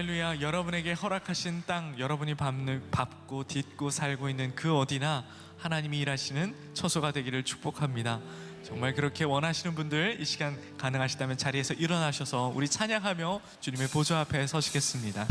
할렐루야. 여러분에게 허락하신 땅, 여러분이 밟고 딛고 살고 있는 그 어디나 하나님이 일하시는 처소가 되기를 축복합니다. 정말 그렇게 원하시는 분들 이 시간 가능하시다면 자리에서 일어나셔서 우리 찬양하며 주님의 보좌 앞에 서시겠습니다.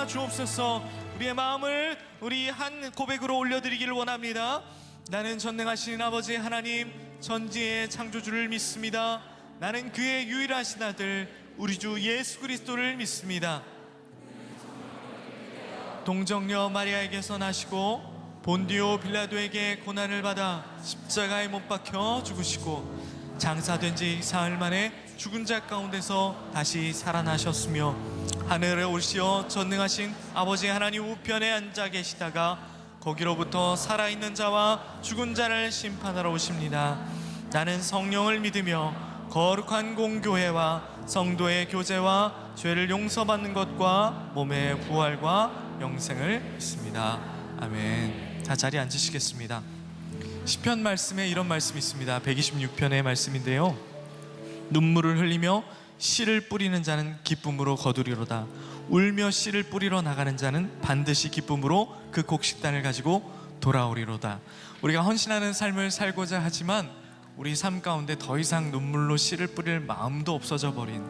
주옵소서. 우리의 마음을 우리 한 고백으로 올려드리기를 원합니다. 나는 전능하신 아버지 하나님 전지의 창조주를 믿습니다. 나는 그의 유일하신 아들 우리 주 예수 그리스도를 믿습니다. 동정녀 마리아에게서 나시고 본디오 빌라도에게 고난을 받아 십자가에 못 박혀 죽으시고 장사된 지 사흘 만에 죽은 자 가운데서 다시 살아나셨으며 하늘에 올시어 전능하신 아버지 하나님 우편에 앉아 계시다가 거기로부터 살아있는 자와 죽은 자를 심판하러 오십니다. 나는 성령을 믿으며 거룩한 공교회와 성도의 교제와 죄를 용서받는 것과 몸의 부활과 영생을 믿습니다. 아멘. 자, 자리에 앉으시겠습니다. 시편 말씀에 이런 말씀이 있습니다. 126편의 말씀인데요, 눈물을 흘리며 씨를 뿌리는 자는 기쁨으로 거두리로다. 울며 씨를 뿌리러 나가는 자는 반드시 기쁨으로 그 곡식단을 가지고 돌아오리로다. 우리가 헌신하는 삶을 살고자 하지만 우리 삶 가운데 더 이상 눈물로 씨를 뿌릴 마음도 없어져 버린,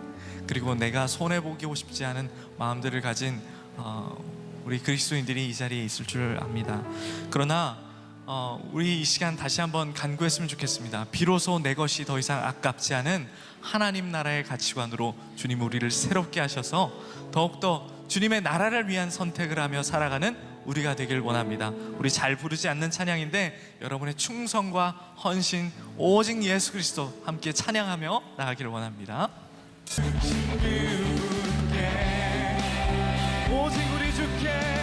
그리고 내가 손해보고 싶지 않은 마음들을 가진 우리 그리스도인들이 이 자리에 있을 줄 압니다. 그러나 우리 이 시간 다시 한번 간구했으면 좋겠습니다. 비로소 내 것이 더 이상 아깝지 않은 하나님 나라의 가치관으로 주님 우리를 새롭게 하셔서 더욱더 주님의 나라를 위한 선택을 하며 살아가는 우리가 되길 원합니다. 우리 잘 부르지 않는 찬양인데 여러분의 충성과 헌신, 오직 예수 그리스도 함께 찬양하며 나가기를 원합니다. 오직 우리 주께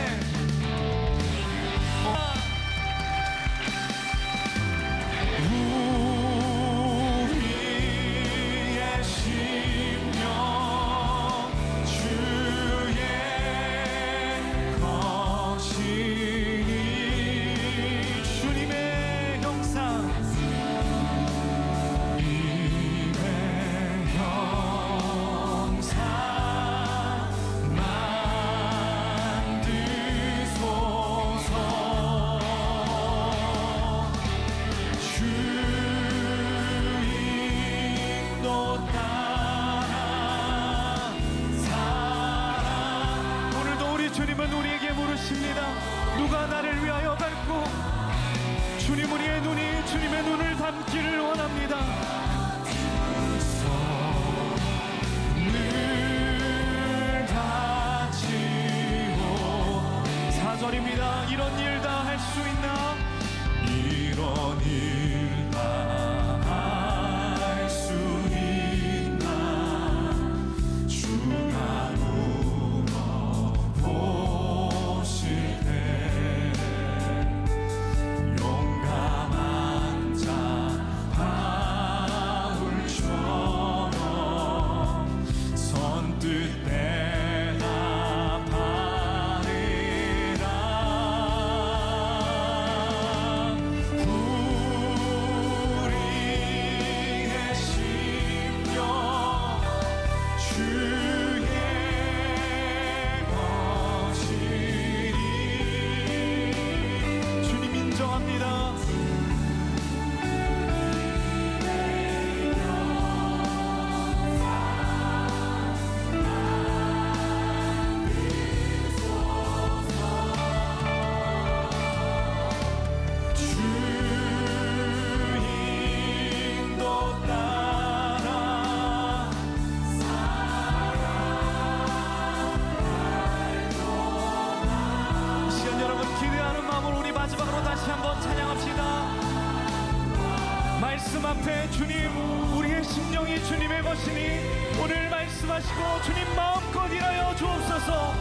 영상 만들 앞에 주님, 우리의 심령이 주님의 것이니 오늘 말씀하시고 주님 마음껏 일하여 주옵소서.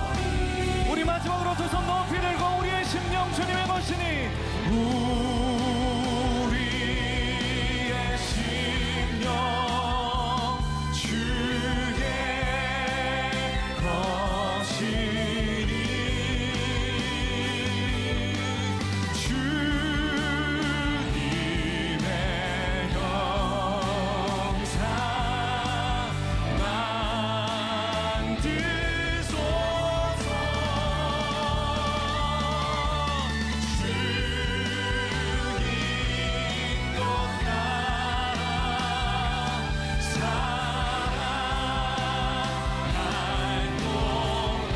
우리 마지막으로 두 손 높이 들고 우리의 심령 주님의 것이니 우리의 심령 주의 것이니 주님의 영상 만드소서. 주님도 따라 사랑할 동안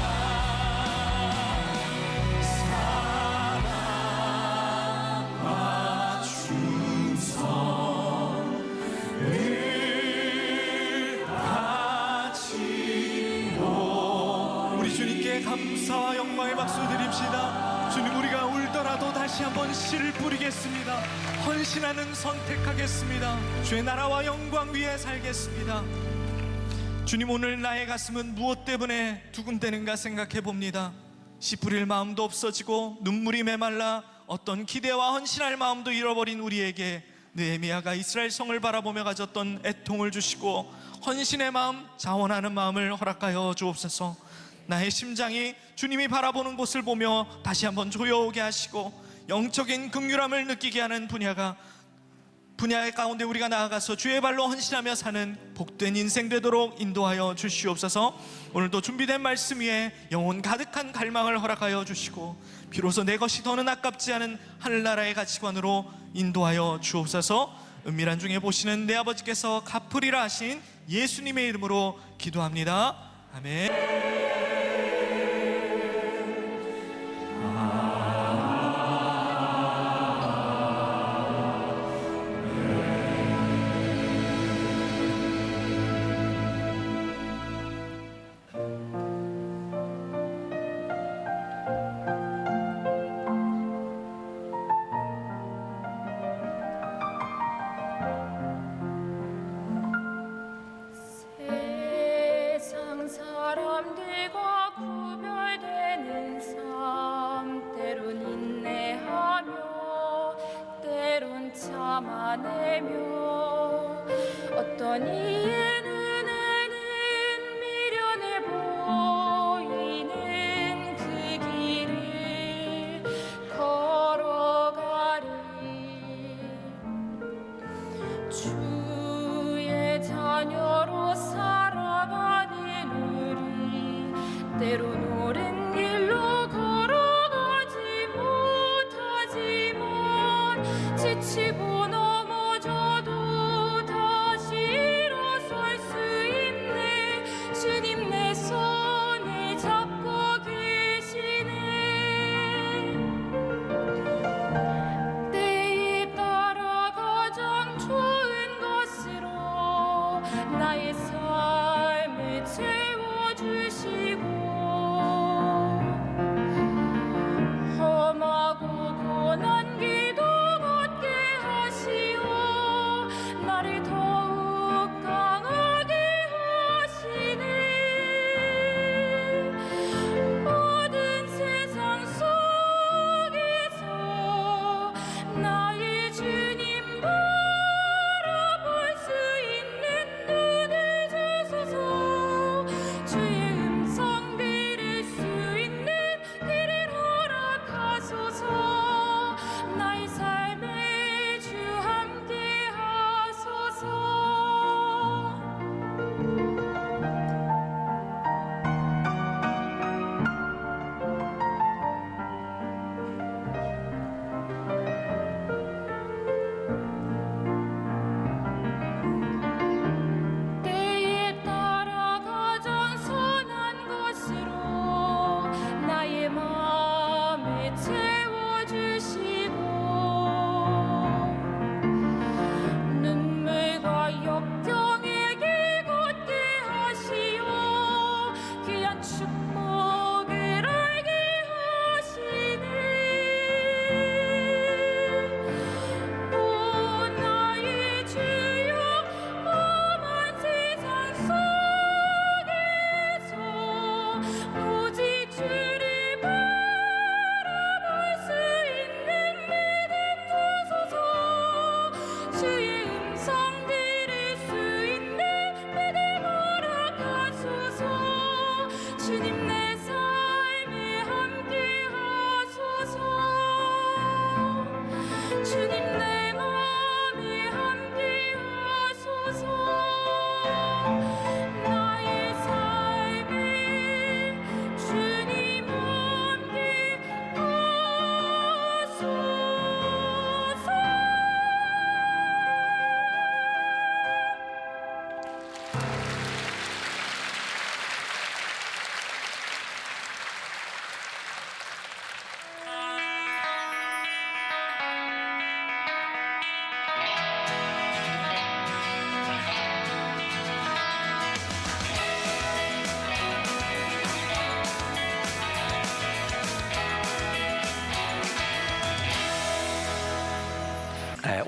사랑과 충성을 바치고 우리 주님께 감사와 영광의 박수 드립시다. 주님, 우리가 울더라도 다시 한번 씨를 뿌리겠습니다. 헌신하는 선택하겠습니다. 주의 나라와 영광 위에 살겠습니다. 주님, 오늘 나의 가슴은 무엇 때문에 두근대는가 생각해 봅니다. 씨 뿌릴 마음도 없어지고 눈물이 메말라 어떤 기대와 헌신할 마음도 잃어버린 우리에게 느헤미야가 이스라엘 성을 바라보며 가졌던 애통을 주시고 헌신의 마음, 자원하는 마음을 허락하여 주옵소서. 나의 심장이 주님이 바라보는 곳을 보며 다시 한번 조여오게 하시고 영적인 긍휼함을 느끼게 하는 분야의 가운데 우리가 나아가서 주의 발로 헌신하며 사는 복된 인생 되도록 인도하여 주시옵소서. 오늘도 준비된 말씀 위에 영혼 가득한 갈망을 허락하여 주시고 비로소 내 것이 더는 아깝지 않은 하늘나라의 가치관으로 인도하여 주옵소서. 은밀한 중에 보시는 내 아버지께서 갚으리라 하신 예수님의 이름으로 기도합니다. 아멘. 세상 사람들과 구별되는 삶, 때론 인내하며 때론 참아내며 어떤 이의 눈에는 미련해 보이는 그 길을 걸어가리. 주의 자녀로 살아가는 우리, 때론 옳은 길로 걸어가지 못하지만 지치고 넘어져도 다시 일어설 수 있네. 주님 내 손을 잡고 계시네. 때에 따라 가장 좋은 것으로 나의 삶을 채워주시고 험하고 고난 길도 걷게 하시어 나를 더욱 강하게 하시네. 모든 세상 속에서 나의 주님 바라볼 수 있는 눈을 주소서. 주의 음성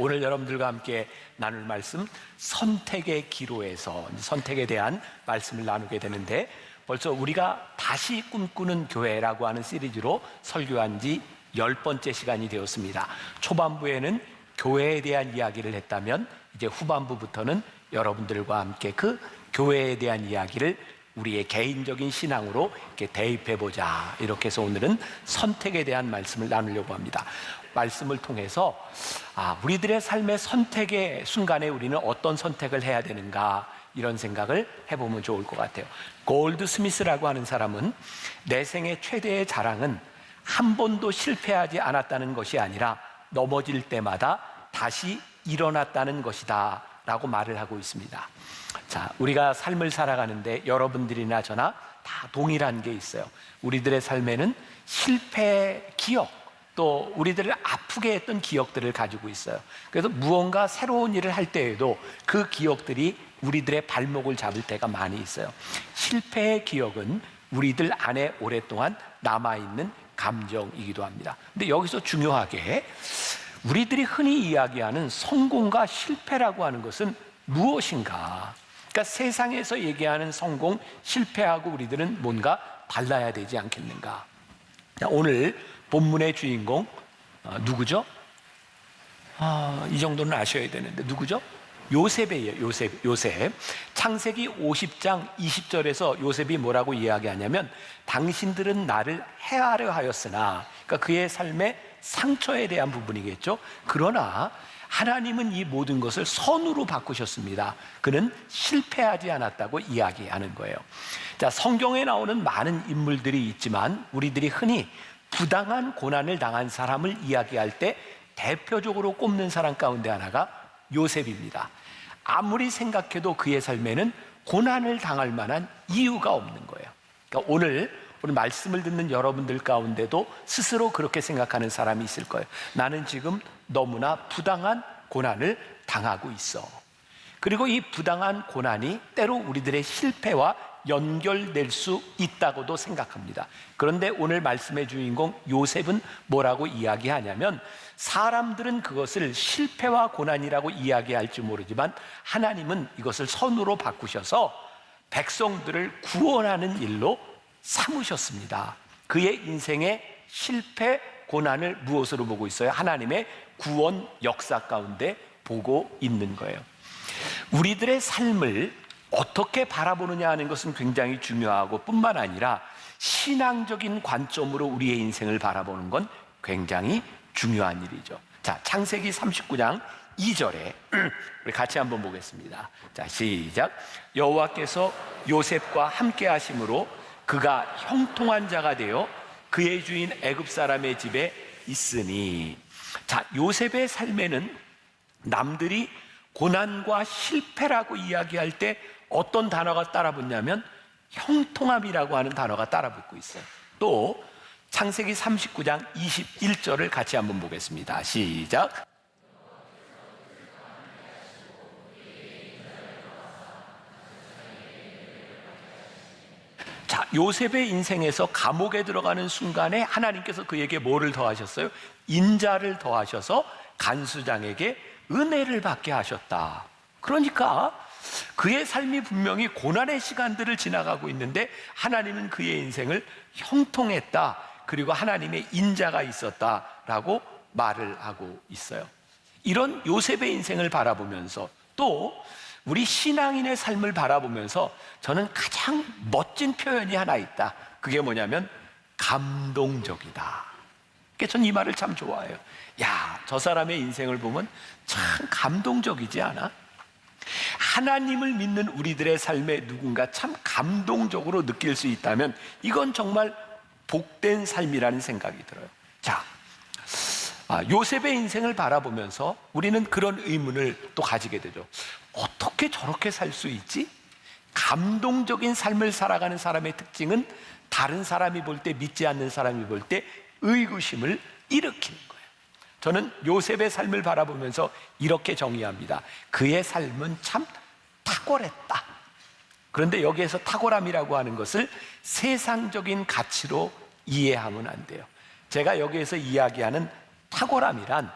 오늘 여러분들과 함께 나눌 말씀 선택의 기로에서 선택에 대한 말씀을 나누게 되는데, 벌써 우리가 다시 꿈꾸는 교회라고 하는 시리즈로 설교한 지 10번째 시간이 되었습니다. 초반부에는 교회에 대한 이야기를 했다면 이제 후반부부터는 여러분들과 함께 그 교회에 대한 이야기를 우리의 개인적인 신앙으로 이렇게 대입해보자, 이렇게 해서 오늘은 선택에 대한 말씀을 나누려고 합니다. 말씀을 통해서 우리들의 삶의 선택의 순간에 우리는 어떤 선택을 해야 되는가, 이런 생각을 해보면 좋을 것 같아요. 골드 스미스라고 하는 사람은 내 생의 최대의 자랑은 한 번도 실패하지 않았다는 것이 아니라 넘어질 때마다 다시 일어났다는 것이다 라고 말을 하고 있습니다. 자, 우리가 삶을 살아가는데 여러분들이나 저나 다 동일한 게 있어요. 우리들의 삶에는 실패 기억, 또 우리들을 아프게 했던 기억들을 가지고 있어요. 그래서 무언가 새로운 일을 할 때에도 그 기억들이 우리들의 발목을 잡을 때가 많이 있어요. 실패의 기억은 우리들 안에 오랫동안 남아있는 감정이기도 합니다. 근데 여기서 중요하게 우리들이 흔히 이야기하는 성공과 실패라고 하는 것은 무엇인가? 그러니까 세상에서 얘기하는 성공, 실패하고 우리들은 뭔가 달라야 되지 않겠는가? 자, 오늘 본문의 주인공 누구죠? 이 정도는 아셔야 되는데 누구죠? 요셉이에요. 요셉. 창세기 50장 20절에서 요셉이 뭐라고 이야기하냐면, 당신들은 나를 해하려 하였으나, 그러니까 그의 삶의 상처에 대한 부분이겠죠. 그러나 하나님은 이 모든 것을 선으로 바꾸셨습니다. 그는 실패하지 않았다고 이야기하는 거예요. 자, 성경에 나오는 많은 인물들이 있지만 우리들이 흔히 부당한 고난을 당한 사람을 이야기할 때 대표적으로 꼽는 사람 가운데 하나가 요셉입니다. 아무리 생각해도 그의 삶에는 고난을 당할 만한 이유가 없는 거예요. 그러니까 오늘 말씀을 듣는 여러분들 가운데도 스스로 그렇게 생각하는 사람이 있을 거예요. 나는 지금 너무나 부당한 고난을 당하고 있어. 그리고 이 부당한 고난이 때로 우리들의 실패와 연결될 수 있다고도 생각합니다. 그런데 오늘 말씀의 주인공 요셉은 뭐라고 이야기하냐면, 사람들은 그것을 실패와 고난이라고 이야기할지 모르지만 하나님은 이것을 선으로 바꾸셔서 백성들을 구원하는 일로 삼으셨습니다. 그의 인생의 실패, 고난을 무엇으로 보고 있어요? 하나님의 구원 역사 가운데 보고 있는 거예요. 우리들의 삶을 어떻게 바라보느냐 하는 것은 굉장히 중요하고, 뿐만 아니라 신앙적인 관점으로 우리의 인생을 바라보는 건 굉장히 중요한 일이죠. 자, 창세기 39장 2절에 우리 같이 한번 보겠습니다. 자, 시작. 여호와께서 요셉과 함께 하심으로 그가 형통한 자가 되어 그의 주인 애굽 사람의 집에 있으니. 자, 요셉의 삶에는 남들이 고난과 실패라고 이야기할 때 어떤 단어가 따라붙냐면 형통함이라고 하는 단어가 따라붙고 있어요. 또 창세기 39장 21절을 같이 한번 보겠습니다. 시작. 자, 요셉의 인생에서 감옥에 들어가는 순간에 하나님께서 그에게 뭐를 더하셨어요? 인자를 더하셔서 간수장에게 은혜를 받게 하셨다. 그러니까 그의 삶이 분명히 고난의 시간들을 지나가고 있는데 하나님은 그의 인생을 형통했다, 그리고 하나님의 인자가 있었다라고 말을 하고 있어요. 이런 요셉의 인생을 바라보면서, 또 우리 신앙인의 삶을 바라보면서 저는 가장 멋진 표현이 하나 있다. 그게 뭐냐면 감동적이다. 저는 이 말을 참 좋아해요. 야, 저 사람의 인생을 보면 참 감동적이지 않아? 하나님을 믿는 우리들의 삶에 누군가 참 감동적으로 느낄 수 있다면 이건 정말 복된 삶이라는 생각이 들어요. 자, 요셉의 인생을 바라보면서 우리는 그런 의문을 또 가지게 되죠. 어떻게 저렇게 살 수 있지? 감동적인 삶을 살아가는 사람의 특징은 다른 사람이 볼 때, 믿지 않는 사람이 볼 때 의구심을 일으키는 거예요. 저는 요셉의 삶을 바라보면서 이렇게 정의합니다. 그의 삶은 참 탁월했다. 그런데 여기에서 탁월함이라고 하는 것을 세상적인 가치로 이해하면 안 돼요. 제가 여기에서 이야기하는 탁월함이란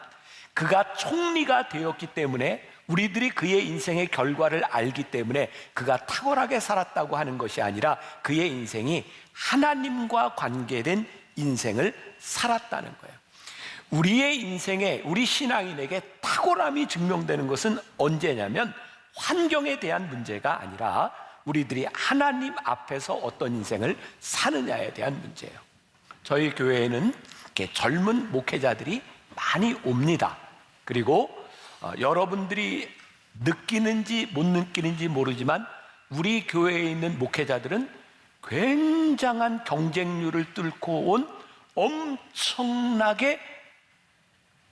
그가 총리가 되었기 때문에, 우리들이 그의 인생의 결과를 알기 때문에 그가 탁월하게 살았다고 하는 것이 아니라 그의 인생이 하나님과 관계된 인생을 살았다는 거예요. 우리의 인생에, 우리 신앙인에게 탁월함이 증명되는 것은 언제냐면 환경에 대한 문제가 아니라 우리들이 하나님 앞에서 어떤 인생을 사느냐에 대한 문제예요. 저희 교회에는 이렇게 젊은 목회자들이 많이 옵니다. 그리고 여러분들이 느끼는지 못 느끼는지 모르지만 우리 교회에 있는 목회자들은 굉장한 경쟁률을 뚫고 온 엄청나게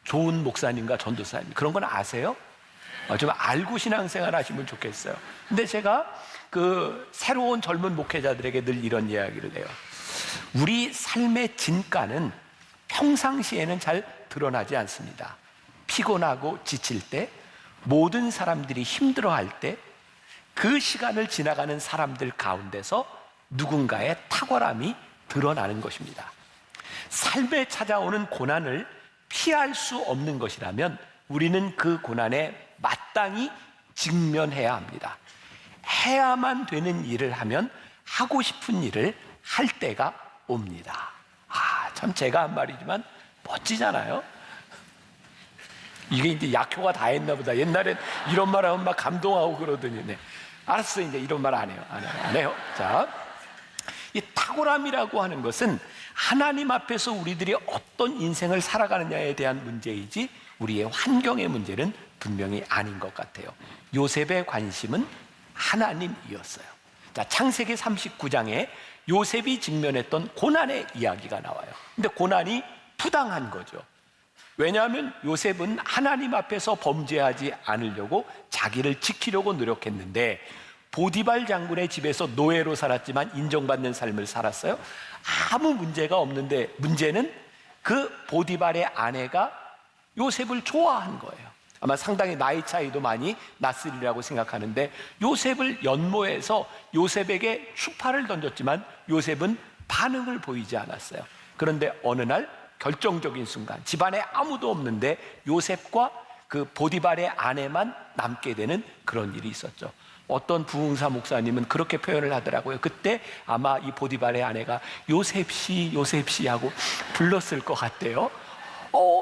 좋은 목사님과 전도사님, 그런 건 아세요? 좀 알고 신앙생활 하시면 좋겠어요. 근데 제가 그 새로운 젊은 목회자들에게 늘 이런 이야기를 해요. 우리 삶의 진가는 평상시에는 잘 드러나지 않습니다. 피곤하고 지칠 때, 모든 사람들이 힘들어할 때, 그 시간을 지나가는 사람들 가운데서 누군가의 탁월함이 드러나는 것입니다. 삶에 찾아오는 고난을 피할 수 없는 것이라면 우리는 그 고난에 마땅히 직면해야 합니다. 해야만 되는 일을 하면 하고 싶은 일을 할 때가 옵니다. 참 제가 한 말이지만 멋지잖아요. 이게 이제 약효가 다 했나 보다. 옛날엔 이런 말 하면 막 감동하고 그러더니, 네. 알았어, 이제 이런 말 안 해요. 안 해요. 자, 이 탁월함이라고 하는 것은 하나님 앞에서 우리들이 어떤 인생을 살아가느냐에 대한 문제이지 우리의 환경의 문제는 분명히 아닌 것 같아요. 요셉의 관심은 하나님이었어요. 자, 창세기 39장에 요셉이 직면했던 고난의 이야기가 나와요. 근데 고난이 부당한 거죠. 왜냐하면 요셉은 하나님 앞에서 범죄하지 않으려고 자기를 지키려고 노력했는데 보디발 장군의 집에서 노예로 살았지만 인정받는 삶을 살았어요. 아무 문제가 없는데 문제는 그 보디발의 아내가 요셉을 좋아한 거예요. 아마 상당히 나이 차이도 많이 났으리라고 생각하는데 요셉을 연모해서 요셉에게 추파를 던졌지만 요셉은 반응을 보이지 않았어요. 그런데 어느 날 결정적인 순간, 집안에 아무도 없는데 요셉과 그 보디발의 아내만 남게 되는 그런 일이 있었죠. 어떤 부흥사 목사님은 그렇게 표현을 하더라고요. 그때 아마 이 보디발의 아내가 요셉씨 요셉씨 하고 불렀을 것 같대요.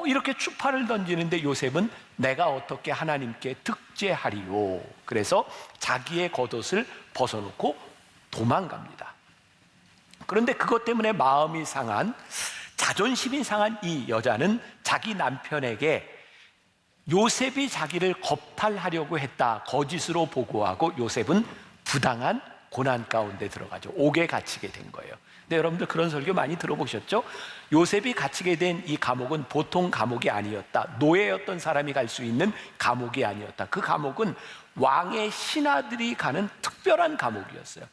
이렇게 추파를 던지는데 요셉은 내가 어떻게 하나님께 득죄하리요. 그래서 자기의 겉옷을 벗어놓고 도망갑니다. 그런데 그것 때문에 마음이 상한, 자존심이 상한 이 여자는 자기 남편에게 요셉이 자기를 겁탈하려고 했다 거짓으로 보고하고 요셉은 부당한 고난 가운데 들어가죠. 옥에 갇히게 된 거예요. 근데 여러분들 그런 설교 많이 들어보셨죠? 요셉이 갇히게 된 이 감옥은 보통 감옥이 아니었다. 노예였던 사람이 갈 수 있는 감옥이 아니었다. 그 감옥은 왕의 신하들이 가는 특별한 감옥이었어요.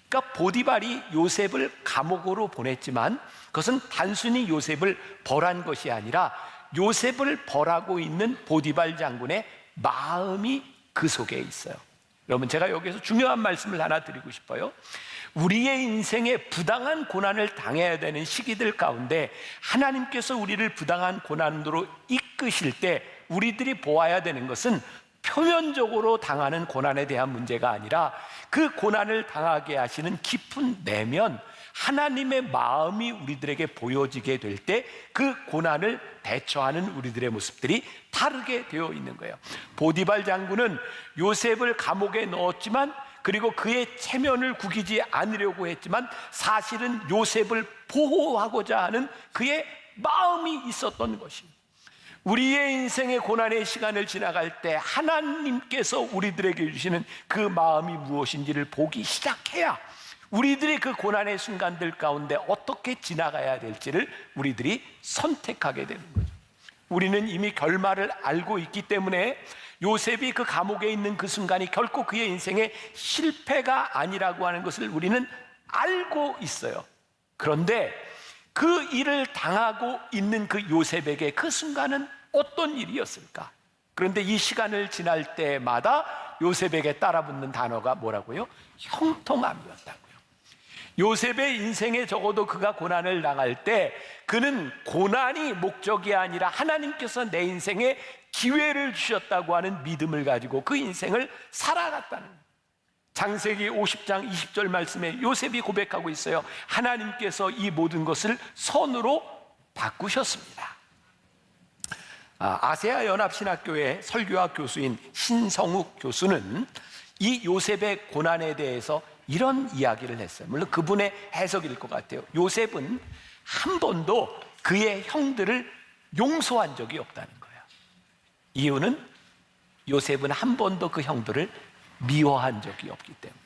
그러니까 보디발이 요셉을 감옥으로 보냈지만 그것은 단순히 요셉을 벌한 것이 아니라 요셉을 벌하고 있는 보디발 장군의 마음이 그 속에 있어요. 여러분, 제가 여기서 중요한 말씀을 하나 드리고 싶어요. 우리의 인생에 부당한 고난을 당해야 되는 시기들 가운데 하나님께서 우리를 부당한 고난으로 이끄실 때 우리들이 보아야 되는 것은 표면적으로 당하는 고난에 대한 문제가 아니라 그 고난을 당하게 하시는 깊은 내면, 하나님의 마음이 우리들에게 보여지게 될 때 그 고난을 대처하는 우리들의 모습들이 다르게 되어 있는 거예요. 보디발 장군은 요셉을 감옥에 넣었지만, 그리고 그의 체면을 구기지 않으려고 했지만 사실은 요셉을 보호하고자 하는 그의 마음이 있었던 것입니다. 우리의 인생의 고난의 시간을 지나갈 때 하나님께서 우리들에게 주시는 그 마음이 무엇인지를 보기 시작해야 우리들이 그 고난의 순간들 가운데 어떻게 지나가야 될지를 우리들이 선택하게 되는 거죠. 우리는 이미 결말을 알고 있기 때문에 요셉이 그 감옥에 있는 그 순간이 결코 그의 인생의 실패가 아니라고 하는 것을 우리는 알고 있어요. 그런데 그 일을 당하고 있는 그 요셉에게 그 순간은 어떤 일이었을까? 그런데 이 시간을 지날 때마다 요셉에게 따라붙는 단어가 뭐라고요? 형통함이었다고요. 요셉의 인생에 적어도 그가 고난을 당할 때 그는 고난이 목적이 아니라 하나님께서 내 인생에 기회를 주셨다고 하는 믿음을 가지고 그 인생을 살아갔다는 거예요. 창세기 50장 20절 말씀에 요셉이 고백하고 있어요. 하나님께서 이 모든 것을 선으로 바꾸셨습니다. 아세아 연합신학교의 설교학 교수인 신성욱 교수는 이 요셉의 고난에 대해서 이런 이야기를 했어요. 물론 그분의 해석일 것 같아요. 요셉은 한 번도 그의 형들을 용서한 적이 없다는 거예요. 이유는 요셉은 한 번도 그 형들을 미워한 적이 없기 때문에.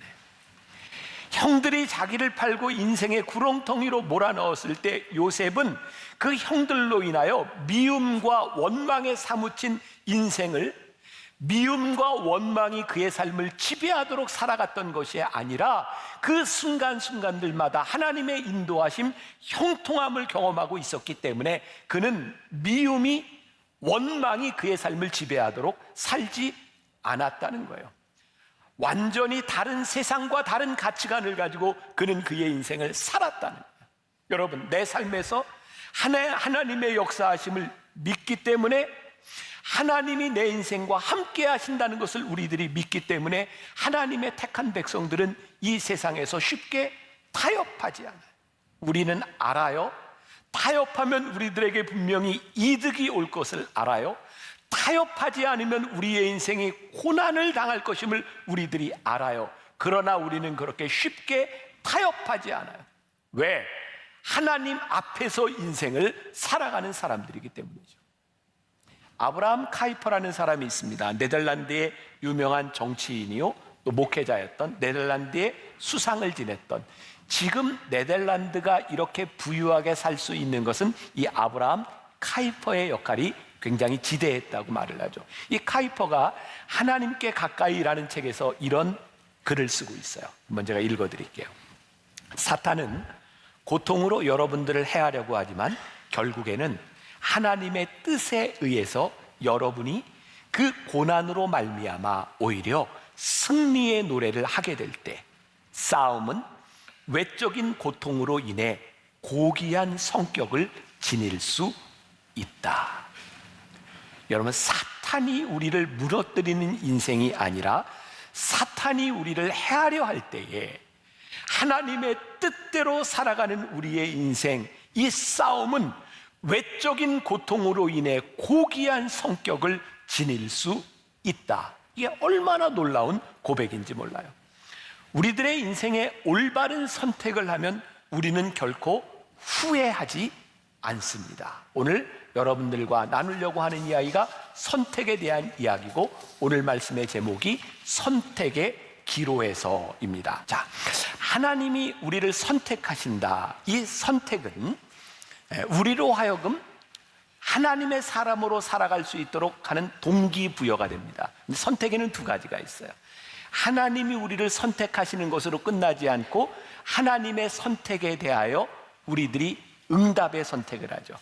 형들이 자기를 팔고 인생의 구렁텅이로 몰아넣었을 때 요셉은 그 형들로 인하여 미움과 원망에 사무친 인생을, 미움과 원망이 그의 삶을 지배하도록 살아갔던 것이 아니라 그 순간순간들마다 하나님의 인도하심, 형통함을 경험하고 있었기 때문에 그는 미움이, 원망이 그의 삶을 지배하도록 살지 않았다는 거예요. 완전히 다른 세상과 다른 가치관을 가지고 그는 그의 인생을 살았다는 거예요. 여러분, 내 삶에서 하나님의 역사하심을 믿기 때문에, 하나님이 내 인생과 함께 하신다는 것을 우리들이 믿기 때문에 하나님의 택한 백성들은 이 세상에서 쉽게 타협하지 않아요. 우리는 알아요. 타협하면 우리들에게 분명히 이득이 올 것을 알아요. 타협하지 않으면 우리의 인생이 고난을 당할 것임을 우리들이 알아요. 그러나 우리는 그렇게 쉽게 타협하지 않아요. 왜? 하나님 앞에서 인생을 살아가는 사람들이기 때문이죠. 아브라함 카이퍼라는 사람이 있습니다. 네덜란드의 유명한 정치인이요, 또 목회자였던, 네덜란드의 수상을 지냈던, 지금 네덜란드가 이렇게 부유하게 살 수 있는 것은 이 아브라함 카이퍼의 역할이 굉장히 지대했다고 말을 하죠. 이 카이퍼가 하나님께 가까이라는 책에서 이런 글을 쓰고 있어요. 한번 제가 읽어드릴게요. 사탄은 고통으로 여러분들을 해하려고 하지만 결국에는 하나님의 뜻에 의해서 여러분이 그 고난으로 말미암아 오히려 승리의 노래를 하게 될 때, 싸움은 외적인 고통으로 인해 고귀한 성격을 지닐 수 있다. 여러분, 사탄이 우리를 무너뜨리는 인생이 아니라 사탄이 우리를 해하려 할 때에 하나님의 뜻대로 살아가는 우리의 인생, 이 싸움은 외적인 고통으로 인해 고귀한 성격을 지닐 수 있다. 이게 얼마나 놀라운 고백인지 몰라요. 우리들의 인생에 올바른 선택을 하면 우리는 결코 후회하지 않습니다. 오늘 여러분들과 나누려고 하는 이야기가 선택에 대한 이야기고, 오늘 말씀의 제목이 선택의 기로에서입니다. 자, 하나님이 우리를 선택하신다. 이 선택은 우리로 하여금 하나님의 사람으로 살아갈 수 있도록 하는 동기부여가 됩니다. 선택에는 두 가지가 있어요. 하나님이 우리를 선택하시는 것으로 끝나지 않고 하나님의 선택에 대하여 우리들이 응답의 선택을 하죠.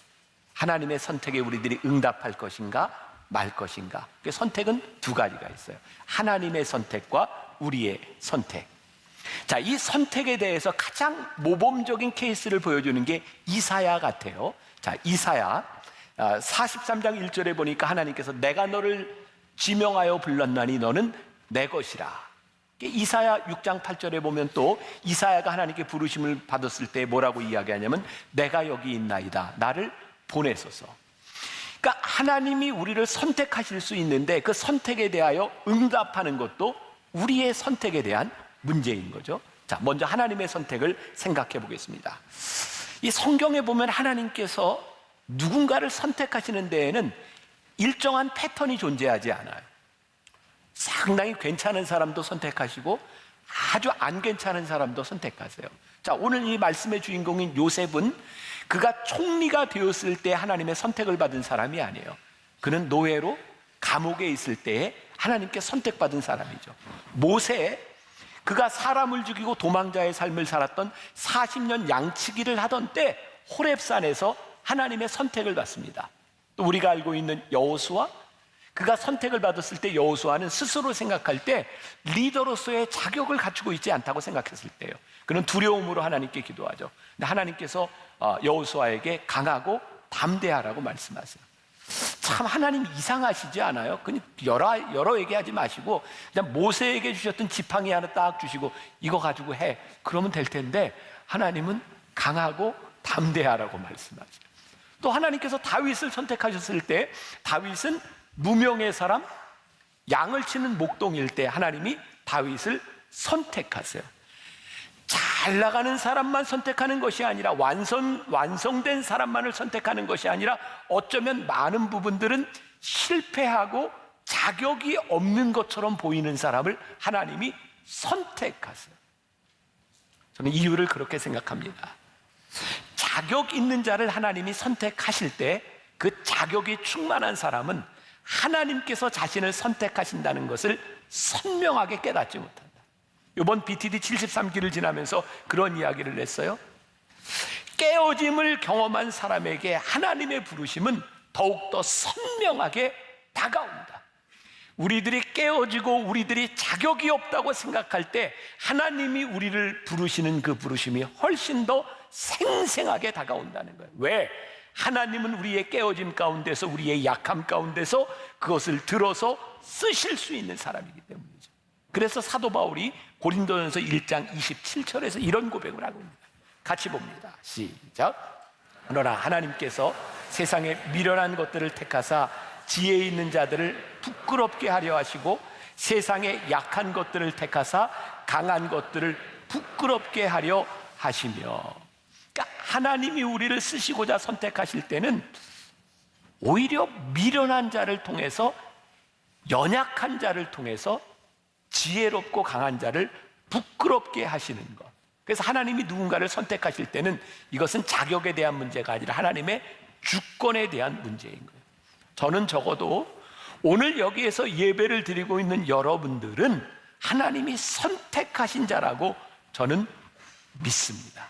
하나님의 선택에 우리들이 응답할 것인가 말 것인가. 선택은 두 가지가 있어요. 하나님의 선택과 우리의 선택. 자, 이 선택에 대해서 가장 모범적인 케이스를 보여주는 게 이사야 같아요. 자, 이사야 43장 1절에 보니까 하나님께서 내가 너를 지명하여 불렀나니 너는 내 것이라. 이사야 6장 8절에 보면 또 이사야가 하나님께 부르심을 받았을 때 뭐라고 이야기하냐면 내가 여기 있나이다. 나를 보내소서. 그러니까 하나님이 우리를 선택하실 수 있는데 그 선택에 대하여 응답하는 것도 우리의 선택에 대한 문제인 거죠. 자, 먼저 하나님의 선택을 생각해 보겠습니다. 이 성경에 보면 하나님께서 누군가를 선택하시는 데에는 일정한 패턴이 존재하지 않아요. 상당히 괜찮은 사람도 선택하시고 아주 안 괜찮은 사람도 선택하세요. 자, 오늘 이 말씀의 주인공인 요셉은 그가 총리가 되었을 때 하나님의 선택을 받은 사람이 아니에요. 그는 노예로 감옥에 있을 때에 하나님께 선택받은 사람이죠. 모세, 그가 사람을 죽이고 도망자의 삶을 살았던 40년 양치기를 하던 때 호렙산에서 하나님의 선택을 받습니다. 또 우리가 알고 있는 여호수아, 그가 선택을 받았을 때 여호수아는 스스로 생각할 때 리더로서의 자격을 갖추고 있지 않다고 생각했을 때예요. 그는 두려움으로 하나님께 기도하죠. 근데 하나님께서 여호수아에게 강하고 담대하라고 말씀하세요. 참 하나님 이상하시지 않아요? 그냥 여러 얘기하지 마시고 그냥 모세에게 주셨던 지팡이 하나 딱 주시고 이거 가지고 해. 그러면 될 텐데 하나님은 강하고 담대하라고 말씀하세요. 또 하나님께서 다윗을 선택하셨을 때 다윗은 무명의 사람, 양을 치는 목동일 때 하나님이 다윗을 선택하세요. 잘 나가는 사람만 선택하는 것이 아니라 완성된 사람만을 선택하는 것이 아니라 어쩌면 많은 부분들은 실패하고 자격이 없는 것처럼 보이는 사람을 하나님이 선택하세요. 저는 이유를 그렇게 생각합니다. 자격 있는 자를 하나님이 선택하실 때 그 자격이 충만한 사람은 하나님께서 자신을 선택하신다는 것을 선명하게 깨닫지 못한다. 이번 BTD 73기를 지나면서 그런 이야기를 냈어요. 깨어짐을 경험한 사람에게 하나님의 부르심은 더욱더 선명하게 다가온다. 우리들이 깨어지고 우리들이 자격이 없다고 생각할 때 하나님이 우리를 부르시는 그 부르심이 훨씬 더 생생하게 다가온다는 거예요. 왜? 하나님은 우리의 깨어짐 가운데서 우리의 약함 가운데서 그것을 들어서 쓰실 수 있는 사람이기 때문이죠. 그래서 사도 바울이 고린도전서 1장 27절에서 이런 고백을 하고 있습니다. 같이 봅니다. 시작. 그러나 하나님께서 세상에 미련한 것들을 택하사 지혜 있는 자들을 부끄럽게 하려 하시고 세상에 약한 것들을 택하사 강한 것들을 부끄럽게 하려 하시며, 그러니까 하나님이 우리를 쓰시고자 선택하실 때는 오히려 미련한 자를 통해서, 연약한 자를 통해서 지혜롭고 강한 자를 부끄럽게 하시는 것. 그래서 하나님이 누군가를 선택하실 때는 이것은 자격에 대한 문제가 아니라 하나님의 주권에 대한 문제인 거예요. 저는 적어도 오늘 여기에서 예배를 드리고 있는 여러분들은 하나님이 선택하신 자라고 저는 믿습니다.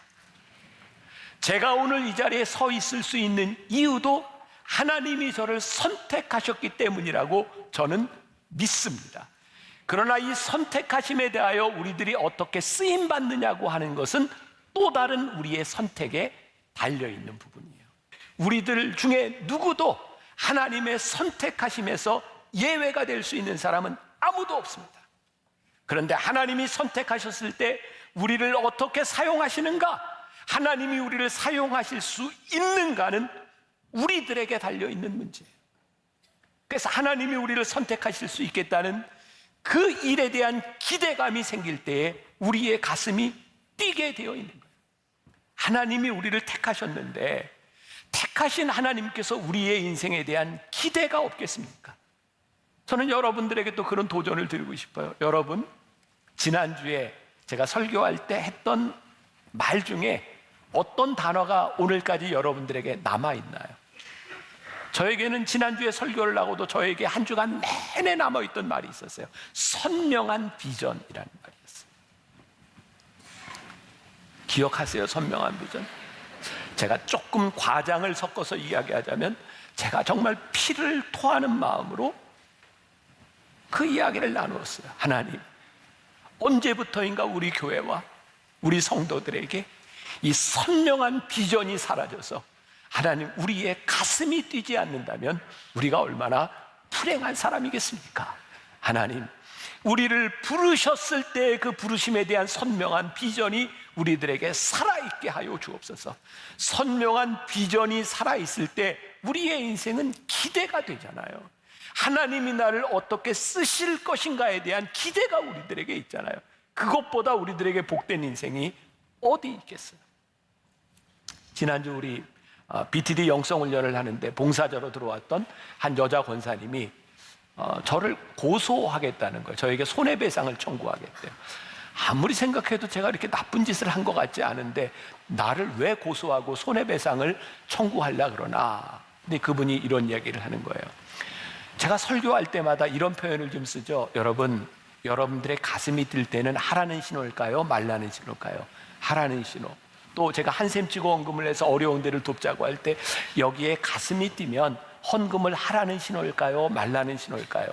제가 오늘 이 자리에 서 있을 수 있는 이유도 하나님이 저를 선택하셨기 때문이라고 저는 믿습니다. 그러나 이 선택하심에 대하여 우리들이 어떻게 쓰임받느냐고 하는 것은 또 다른 우리의 선택에 달려있는 부분이에요. 우리들 중에 누구도 하나님의 선택하심에서 예외가 될 수 있는 사람은 아무도 없습니다. 그런데 하나님이 선택하셨을 때 우리를 어떻게 사용하시는가, 하나님이 우리를 사용하실 수 있는가는 우리들에게 달려있는 문제예요. 그래서 하나님이 우리를 선택하실 수 있겠다는 그 일에 대한 기대감이 생길 때에 우리의 가슴이 뛰게 되어 있는 거예요. 하나님이 우리를 택하셨는데 택하신 하나님께서 우리의 인생에 대한 기대가 없겠습니까? 저는 여러분들에게 또 그런 도전을 드리고 싶어요. 여러분, 지난주에 제가 설교할 때 했던 말 중에 어떤 단어가 오늘까지 여러분들에게 남아있나요? 저에게는 지난주에 설교를 하고도 저에게 한 주간 내내 남아있던 말이 있었어요. 선명한 비전이라는 말이었어요. 기억하세요? 선명한 비전. 제가 조금 과장을 섞어서 이야기하자면 제가 정말 피를 토하는 마음으로 그 이야기를 나누었어요. 하나님, 언제부터인가 우리 교회와 우리 성도들에게 이 선명한 비전이 사라져서 하나님, 우리의 가슴이 뛰지 않는다면 우리가 얼마나 불행한 사람이겠습니까? 하나님, 우리를 부르셨을 때 그 부르심에 대한 선명한 비전이 우리들에게 살아있게 하여 주옵소서. 선명한 비전이 살아있을 때 우리의 인생은 기대가 되잖아요. 하나님이 나를 어떻게 쓰실 것인가에 대한 기대가 우리들에게 있잖아요. 그것보다 우리들에게 복된 인생이 어디 있겠어요? 지난주 우리 BTD 영성훈련을 하는데 봉사자로 들어왔던 한 여자 권사님이 저를 고소하겠다는 거예요. 저에게 손해배상을 청구하겠대요. 아무리 생각해도 제가 이렇게 나쁜 짓을 한 것 같지 않은데 나를 왜 고소하고 손해배상을 청구하려고 그러나. 근데 그분이 이런 이야기를 하는 거예요. 제가 설교할 때마다 이런 표현을 좀 쓰죠. 여러분, 여러분들의 가슴이 뛸 때는 하라는 신호일까요? 말라는 신호일까요? 하라는 신호. 또 제가 한샘 찍어 헌금을 해서 어려운 데를 돕자고 할 때 여기에 가슴이 뛰면 헌금을 하라는 신호일까요? 말라는 신호일까요?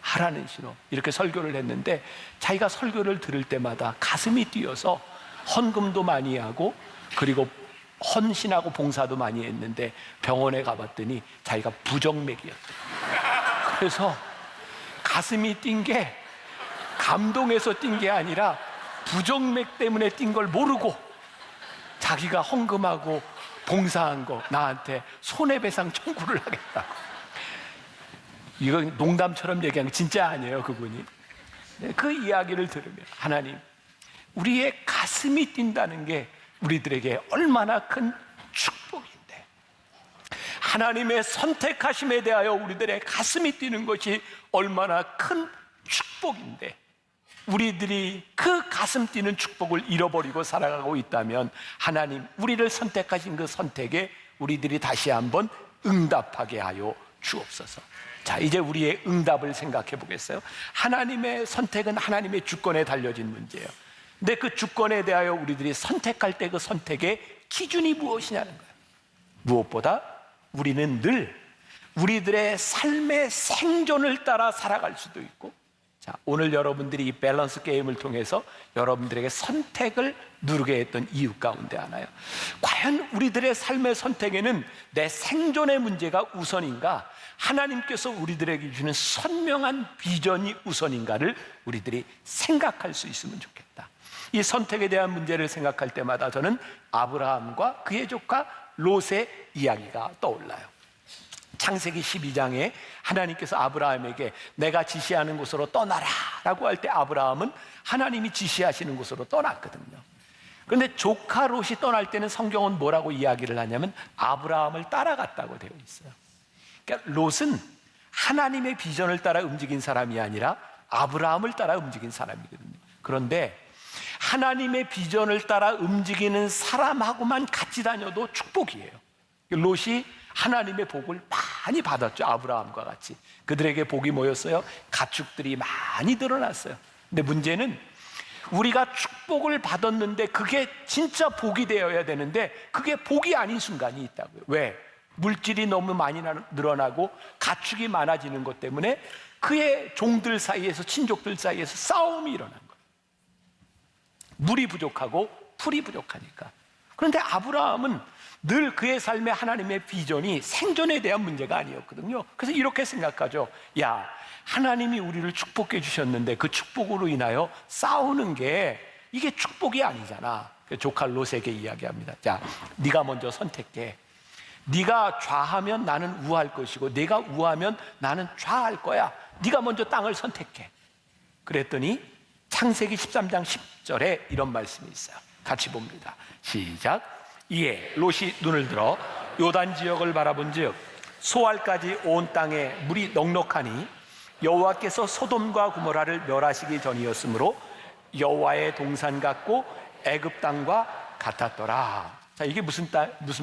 하라는 신호. 이렇게 설교를 했는데 자기가 설교를 들을 때마다 가슴이 뛰어서 헌금도 많이 하고 그리고 헌신하고 봉사도 많이 했는데 병원에 가봤더니 자기가 부정맥이었대요. 그래서 가슴이 뛴 게 감동해서 뛴 게 아니라 부정맥 때문에 뛴 걸 모르고 자기가 헌금하고 봉사한 거 나한테 손해배상 청구를 하겠다고. 이건 농담처럼 얘기한 게 진짜 아니에요, 그분이. 그 이야기를 들으면 하나님, 우리의 가슴이 뛴다는 게 우리들에게 얼마나 큰 축복인데, 하나님의 선택하심에 대하여 우리들의 가슴이 뛰는 것이 얼마나 큰 축복인데, 우리들이 그 가슴 뛰는 축복을 잃어버리고 살아가고 있다면 하나님, 우리를 선택하신 그 선택에 우리들이 다시 한번 응답하게 하여 주옵소서. 자, 이제 우리의 응답을 생각해 보겠어요. 하나님의 선택은 하나님의 주권에 달려진 문제예요. 근데 그 주권에 대하여 우리들이 선택할 때 그 선택의 기준이 무엇이냐는 거예요. 무엇보다 우리는 늘 우리들의 삶의 생존을 따라 살아갈 수도 있고, 자, 오늘 여러분들이 이 밸런스 게임을 통해서 여러분들에게 선택을 누르게 했던 이유 가운데 하나요. 과연 우리들의 삶의 선택에는 내 생존의 문제가 우선인가, 하나님께서 우리들에게 주는 선명한 비전이 우선인가를 우리들이 생각할 수 있으면 좋겠다. 이 선택에 대한 문제를 생각할 때마다 저는 아브라함과 그의 조카 롯의 이야기가 떠올라요. 창세기 12장에 하나님께서 아브라함에게 내가 지시하는 곳으로 떠나라 라고 할 때 아브라함은 하나님이 지시하시는 곳으로 떠났거든요. 그런데 조카 롯이 떠날 때는 성경은 뭐라고 이야기를 하냐면 아브라함을 따라갔다고 되어 있어요. 그러니까 롯은 하나님의 비전을 따라 움직인 사람이 아니라 아브라함을 따라 움직인 사람이거든요. 그런데 하나님의 비전을 따라 움직이는 사람하고만 같이 다녀도 축복이에요. 롯이 하나님의 복을 많이 받았죠. 아브라함과 같이 그들에게 복이 뭐였어요? 가축들이 많이 늘어났어요. 근데 문제는 우리가 축복을 받았는데 그게 진짜 복이 되어야 되는데 그게 복이 아닌 순간이 있다고요. 왜? 물질이 너무 많이 늘어나고 가축이 많아지는 것 때문에 그의 종들 사이에서, 친족들 사이에서 싸움이 일어난 거예요. 물이 부족하고 풀이 부족하니까. 그런데 아브라함은 늘 그의 삶에 하나님의 비전이 생존에 대한 문제가 아니었거든요. 그래서 이렇게 생각하죠. 야, 하나님이 우리를 축복해 주셨는데 그 축복으로 인하여 싸우는 게 이게 축복이 아니잖아. 조카 롯에게 이야기합니다. 자, 네가 먼저 선택해. 네가 좌하면 나는 우할 것이고 네가 우하면 나는 좌할 거야. 네가 먼저 땅을 선택해. 그랬더니 창세기 13장 10절에 이런 말씀이 있어요. 같이 봅니다. 시작. 이에 롯이 눈을 들어 요단 지역을 바라본즉 소알까지 온 땅에 물이 넉넉하니 여호와께서 소돔과 고모라를 멸하시기 전이었으므로 여호와의 동산 같고 애굽 땅과 같았더라. 자, 이게 무슨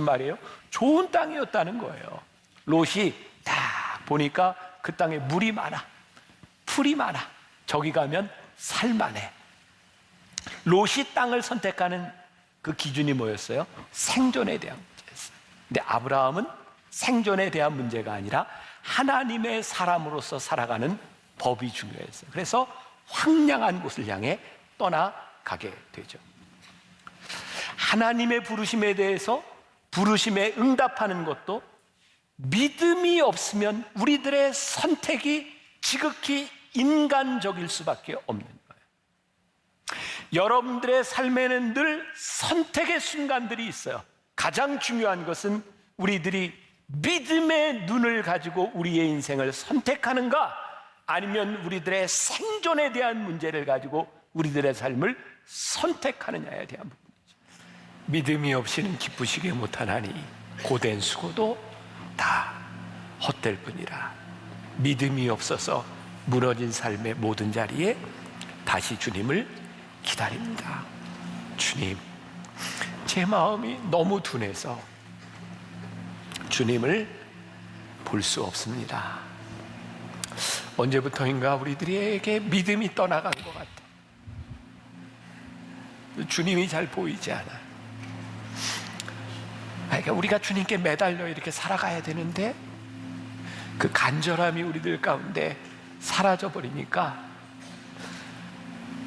말이에요? 좋은 땅이었다는 거예요. 롯이 딱 보니까 그 땅에 물이 많아, 풀이 많아, 저기 가면 살만해. 롯이 땅을 선택하는 그 기준이 뭐였어요? 생존에 대한 문제였어요. 근데 아브라함은 생존에 대한 문제가 아니라 하나님의 사람으로서 살아가는 법이 중요했어요. 그래서 황량한 곳을 향해 떠나가게 되죠. 하나님의 부르심에 대해서 부르심에 응답하는 것도 믿음이 없으면 우리들의 선택이 지극히 인간적일 수밖에 없는 거예요. 여러분들의 삶에는 늘 선택의 순간들이 있어요. 가장 중요한 것은 우리들이 믿음의 눈을 가지고 우리의 인생을 선택하는가, 아니면 우리들의 생존에 대한 문제를 가지고 우리들의 삶을 선택하느냐에 대한 부분이죠. 믿음이 없이는 기쁘시게 못하나니 고된 수고도 다 헛될 뿐이라. 믿음이 없어서 무너진 삶의 모든 자리에 다시 주님을 기다립니다. 주님, 제 마음이 너무 둔해서 주님을 볼 수 없습니다. 언제부터인가 우리들에게 믿음이 떠나간 것 같아. 주님이 잘 보이지 않아. 그러니까 우리가 주님께 매달려 이렇게 살아가야 되는데 그 간절함이 우리들 가운데 사라져 버리니까,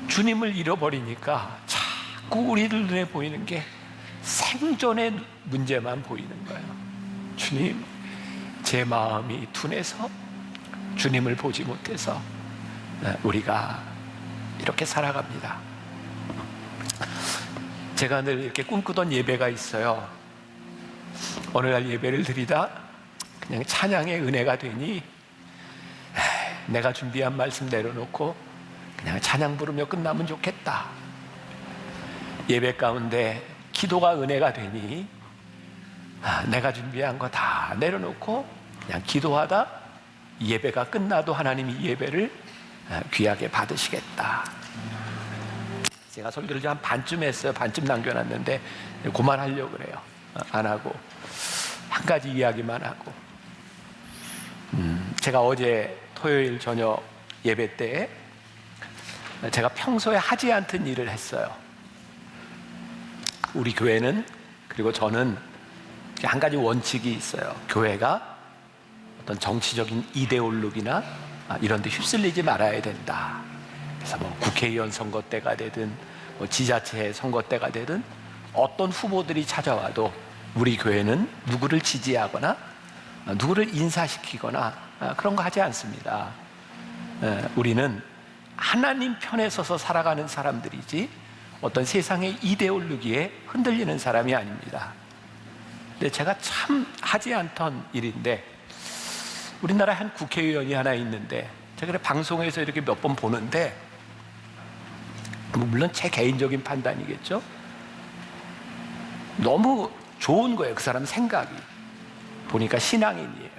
주님을 잃어버리니까 자꾸 우리들 눈에 보이는 게 생존의 문제만 보이는 거예요. 주님, 제 마음이 둔해서 주님을 보지 못해서 우리가 이렇게 살아갑니다. 제가 늘 이렇게 꿈꾸던 예배가 있어요. 어느 날 예배를 드리다 그냥 찬양의 은혜가 되니 내가 준비한 말씀 내려놓고 그냥 찬양 부르며 끝나면 좋겠다. 예배 가운데 기도가 은혜가 되니 내가 준비한 거 다 내려놓고 그냥 기도하다 예배가 끝나도 하나님이 이 예배를 귀하게 받으시겠다. 제가 설교를 한 반쯤 했어요. 반쯤 남겨놨는데 그만하려고 그래요. 안 하고 한 가지 이야기만 하고, 제가 어제 토요일 저녁 예배 때 제가 평소에 하지 않던 일을 했어요. 우리 교회는, 그리고 저는 한 가지 원칙이 있어요. 교회가 어떤 정치적인 이데올로기나 이런 데 휩쓸리지 말아야 된다. 그래서 뭐 국회의원 선거 때가 되든 뭐 지자체 선거 때가 되든 어떤 후보들이 찾아와도 우리 교회는 누구를 지지하거나 누구를 인사시키거나 그런 거 하지 않습니다. 우리는 하나님 편에 서서 살아가는 사람들이지 어떤 세상의 이데올로기에 흔들리는 사람이 아닙니다. 근데 제가 참 하지 않던 일인데, 우리나라에 한 국회의원이 하나 있는데 제가 방송에서 이렇게 몇 번 보는데, 물론 제 개인적인 판단이겠죠. 너무 좋은 거예요. 그 사람 생각이. 보니까 신앙인이에요.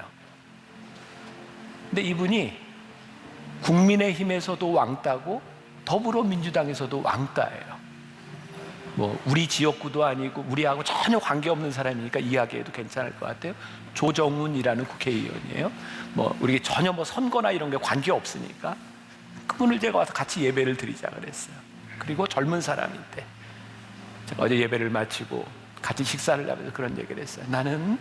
근데 이분이 국민의힘에서도 왕따고 더불어민주당에서도 왕따예요. 뭐 우리 지역구도 아니고 우리하고 전혀 관계없는 사람이니까 이야기해도 괜찮을 것 같아요. 조정훈이라는 국회의원이에요. 뭐 우리 전혀 뭐 선거나 이런 게 관계없으니까 그분을 제가 와서 같이 예배를 드리자 그랬어요. 그리고 젊은 사람인데 제가 어제 예배를 마치고 같이 식사를 하면서 그런 얘기를 했어요. 나는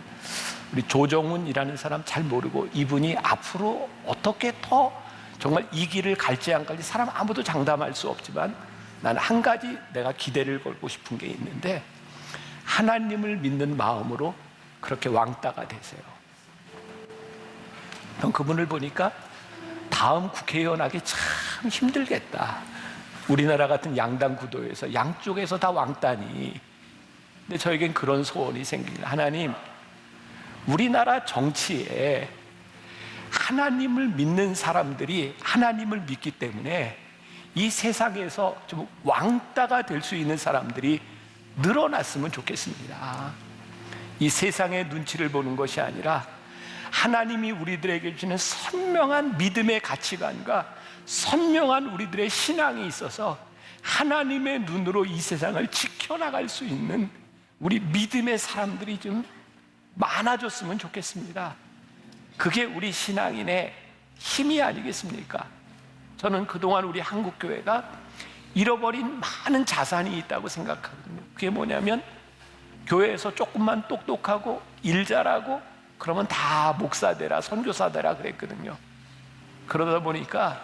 우리 조정훈이라는 사람 잘 모르고 이분이 앞으로 어떻게 더 정말 이 길을 갈지 안 갈지 사람 아무도 장담할 수 없지만 나는 한 가지 내가 기대를 걸고 싶은 게 있는데, 하나님을 믿는 마음으로 그렇게 왕따가 되세요. 형, 그분을 보니까 다음 국회의원 하기 참 힘들겠다. 우리나라 같은 양당 구도에서 양쪽에서 다 왕따니. 근데 저에겐 그런 소원이 생깁니다. 하나님, 우리나라 정치에 하나님을 믿는 사람들이 하나님을 믿기 때문에 이 세상에서 좀 왕따가 될 수 있는 사람들이 늘어났으면 좋겠습니다. 이 세상의 눈치를 보는 것이 아니라 하나님이 우리들에게 주는 선명한 믿음의 가치관과 선명한 우리들의 신앙이 있어서 하나님의 눈으로 이 세상을 지켜나갈 수 있는 우리 믿음의 사람들이 좀 많아졌으면 좋겠습니다. 그게 우리 신앙인의 힘이 아니겠습니까? 저는 그동안 우리 한국교회가 잃어버린 많은 자산이 있다고 생각하거든요. 그게 뭐냐면 교회에서 조금만 똑똑하고 일 잘하고 그러면 다 목사 되라, 선교사 되라 그랬거든요. 그러다 보니까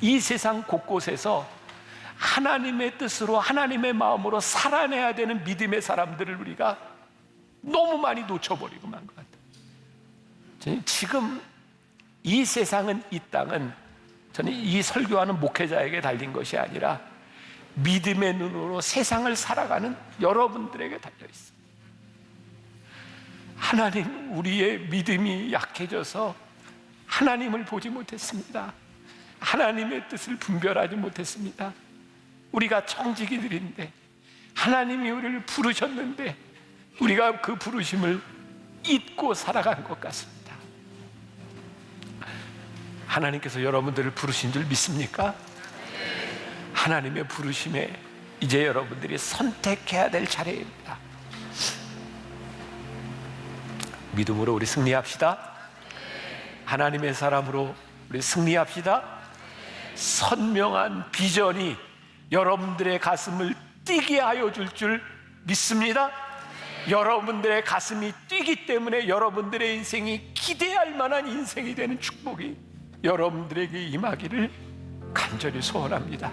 이 세상 곳곳에서 하나님의 뜻으로 하나님의 마음으로 살아내야 되는 믿음의 사람들을 우리가 너무 많이 놓쳐버리고 만 것 같아요. 저는 지금 이 세상은, 이 땅은 저는 이 설교하는 목회자에게 달린 것이 아니라 믿음의 눈으로 세상을 살아가는 여러분들에게 달려있어요. 하나님, 우리의 믿음이 약해져서 하나님을 보지 못했습니다. 하나님의 뜻을 분별하지 못했습니다. 우리가 청지기들인데 하나님이 우리를 부르셨는데 우리가 그 부르심을 잊고 살아간 것 같습니다. 하나님께서 여러분들을 부르신 줄 믿습니까? 하나님의 부르심에 이제 여러분들이 선택해야 될 차례입니다. 믿음으로 우리 승리합시다. 하나님의 사람으로 우리 승리합시다. 선명한 비전이 여러분들의 가슴을 뛰게 하여 줄 줄 믿습니다. 여러분들의 가슴이 뛰기 때문에 여러분들의 인생이 기대할 만한 인생이 되는 축복이 여러분들에게 임하기를 간절히 소원합니다.